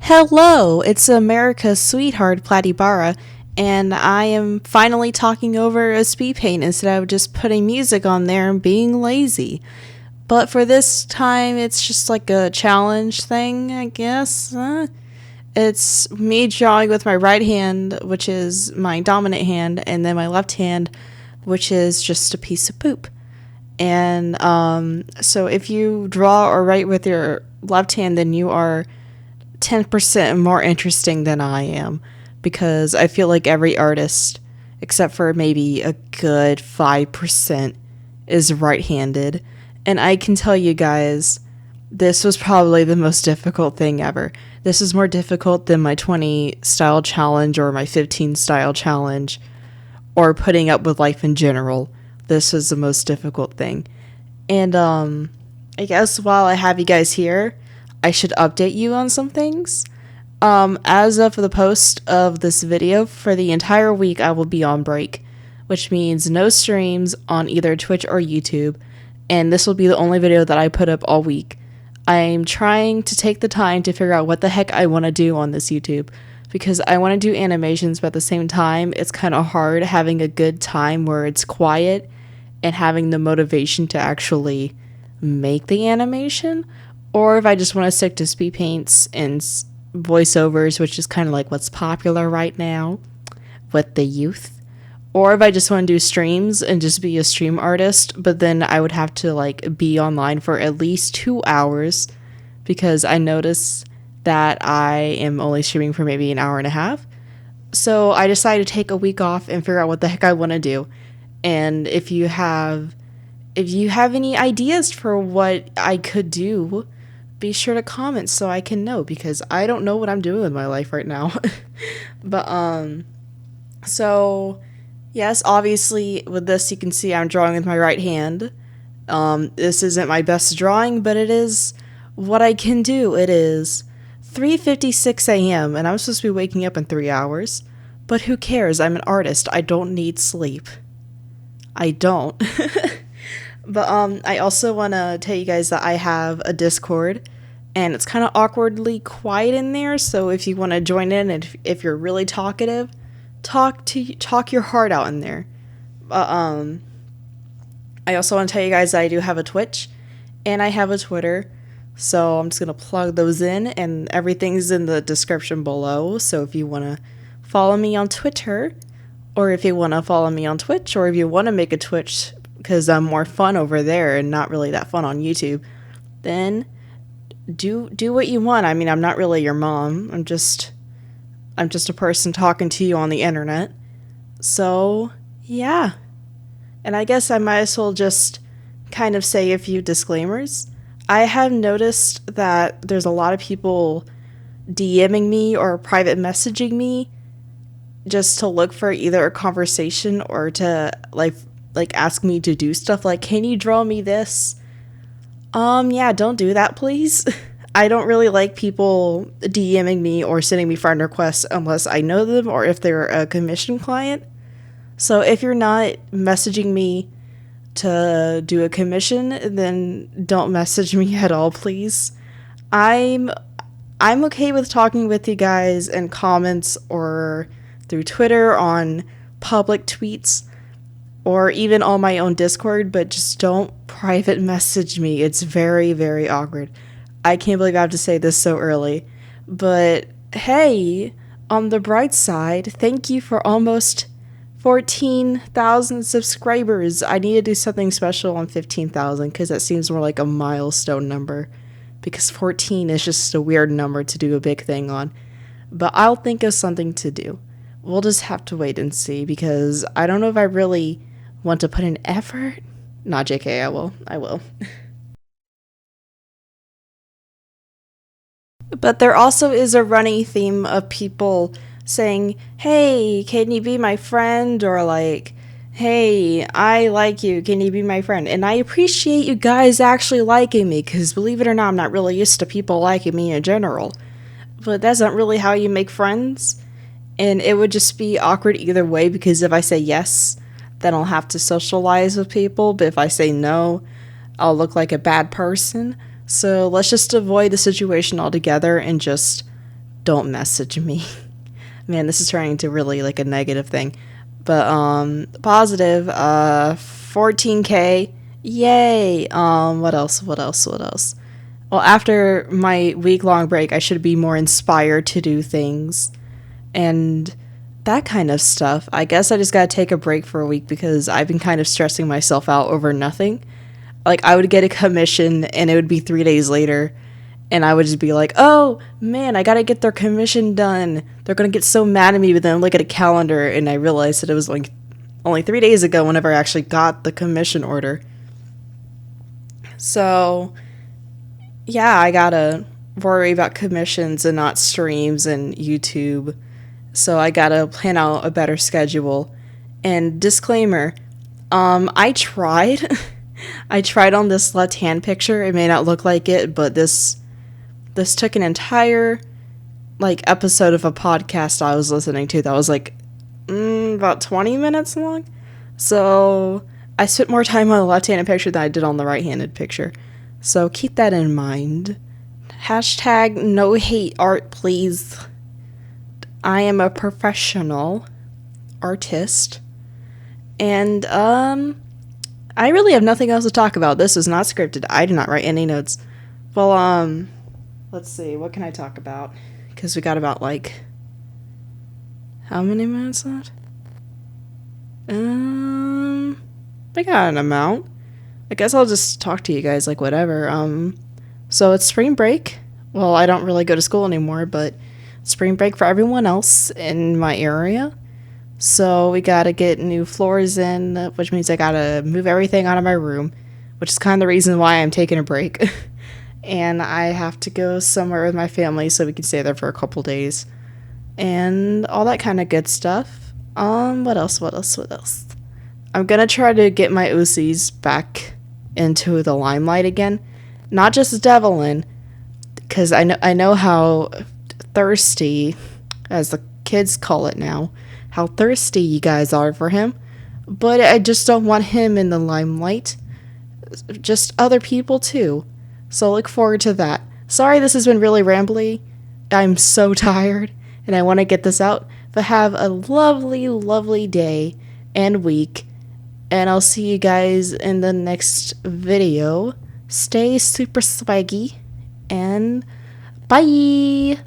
Hello, it's America's sweetheart, PlatyBara, and I am finally talking over a speed paint instead of just putting music on there and being lazy. But for this time, it's just like a challenge thing, I guess. It's me drawing with my right hand, which is my dominant hand, and then my left hand, which is just a piece of poop. And so if you draw or write with your left hand, then you are 10% more interesting than I am, because I feel like every artist, except for maybe a good 5%, is right-handed. And I can tell you guys, this was probably the most difficult thing ever. This is more difficult than my 20 style challenge or my 15 style challenge or putting up with life in general. This was the most difficult thing. And I guess while I have you guys here, I should update you on some things. As of the post of this video, for the entire week I will be on break, which means no streams on either Twitch or YouTube, and this will be the only video that I put up all week. I'm trying to take the time to figure out what the heck I want to do on this YouTube, because I want to do animations, but at the same time, it's kind of hard having a good time where it's quiet and having the motivation to actually make the animation. Or if I just want to stick to speed paints and voiceovers, which is kind of like what's popular right now with the youth. Or if I just want to do streams and just be a stream artist, but then I would have to like be online for at least 2 hours, because I notice that I am only streaming for maybe an hour and a half. So I decided to take a week off and figure out what the heck I want to do. And if you have any ideas for what I could do, be sure to comment so I can know, because I don't know what I'm doing with my life right now. But so yes, obviously with this you can see I'm drawing with my right hand. This isn't my best drawing, but it is what I can do. It is 3:56 a.m. and I'm supposed to be waking up in 3 hours. But who cares? I'm an artist. I don't need sleep. I don't. But I also want to tell you guys that I have a Discord, and it's kind of awkwardly quiet in there, so if you want to join in, and if you're really talkative, talk your heart out in there. I also want to tell you guys that I do have a Twitch, and I have a Twitter, so I'm just going to plug those in, and everything's in the description below. So if you want to follow me on Twitter, or if you want to follow me on Twitch, or if you want to make a Twitch because I'm more fun over there and not really that fun on YouTube, then do what you want. I mean, I'm not really your mom. I'm just a person talking to you on the internet. So, yeah. And I guess I might as well just kind of say a few disclaimers. I have noticed that there's a lot of people DMing me or private messaging me just to look for either a conversation or to like ask me to do stuff like, can you draw me this? Yeah, don't do that, please. I don't really like people DMing me or sending me friend requests unless I know them or if they're a commission client. So if you're not messaging me to do a commission, then don't message me at all, please. I'm okay with talking with you guys in comments or through Twitter on public tweets, or even on my own Discord, but just don't private message me. It's very, very awkward. I can't believe I have to say this so early. But hey, on the bright side, thank you for almost 14,000 subscribers. I need to do something special on 15,000, because that seems more like a milestone number, because 14 is just a weird number to do a big thing on. But I'll think of something to do. We'll just have to wait and see, because I don't know if I really want to put in effort. Not JK, I will. But there also is a running theme of people saying, hey, can you be my friend? Or like, hey, I like you, can you be my friend? And I appreciate you guys actually liking me, because believe it or not, I'm not really used to people liking me in general. But that's not really how you make friends. And it would just be awkward either way, because if I say yes, then I'll have to socialize with people, but if I say no, I'll look like a bad person. So let's just avoid the situation altogether and just don't message me. Man, this is turning into really like a negative thing. But positive, 14K. Yay. What else? Well, after my week-long break, I should be more inspired to do things and that kind of stuff. I guess I just gotta take a break for a week because I've been kind of stressing myself out over nothing. Like, I would get a commission and it would be 3 days later, and I would just be like, oh man, I gotta get their commission done. They're gonna get so mad at me, but then I look at a calendar and I realized that it was like only 3 days ago whenever I actually got the commission order. So yeah, I gotta worry about commissions and not streams and YouTube. So I gotta plan out a better schedule. And disclaimer, I tried. I tried on this left-hand picture. It may not look like it, but this took an entire like episode of a podcast I was listening to that was like about 20 minutes long. So I spent more time on the left-handed picture than I did on the right-handed picture. So keep that in mind. Hashtag no hate art, please. I am a professional artist. And I really have nothing else to talk about. This was not scripted. I did not write any notes. Well, let's see. What can I talk about? Because we got about like how many minutes left? I got an amount. I guess I'll just talk to you guys like whatever. So it's spring break. Well, I don't really go to school anymore, but spring break for everyone else in my area. So we gotta get new floors in, which means I gotta move everything out of my room, which is kind of the reason why I'm taking a break. And I have to go somewhere with my family so we can stay there for a couple days. And all that kind of good stuff. What else? I'm gonna try to get my OCs back into the limelight again. Not just Devlin, because I know how thirsty, as the kids call it now, how thirsty you guys are for him. But I just don't want him in the limelight. Just other people too. So look forward to that. Sorry this has been really rambly. I'm so tired and I want to get this out. But have a lovely, lovely day and week. And I'll see you guys in the next video. Stay super swaggy and bye!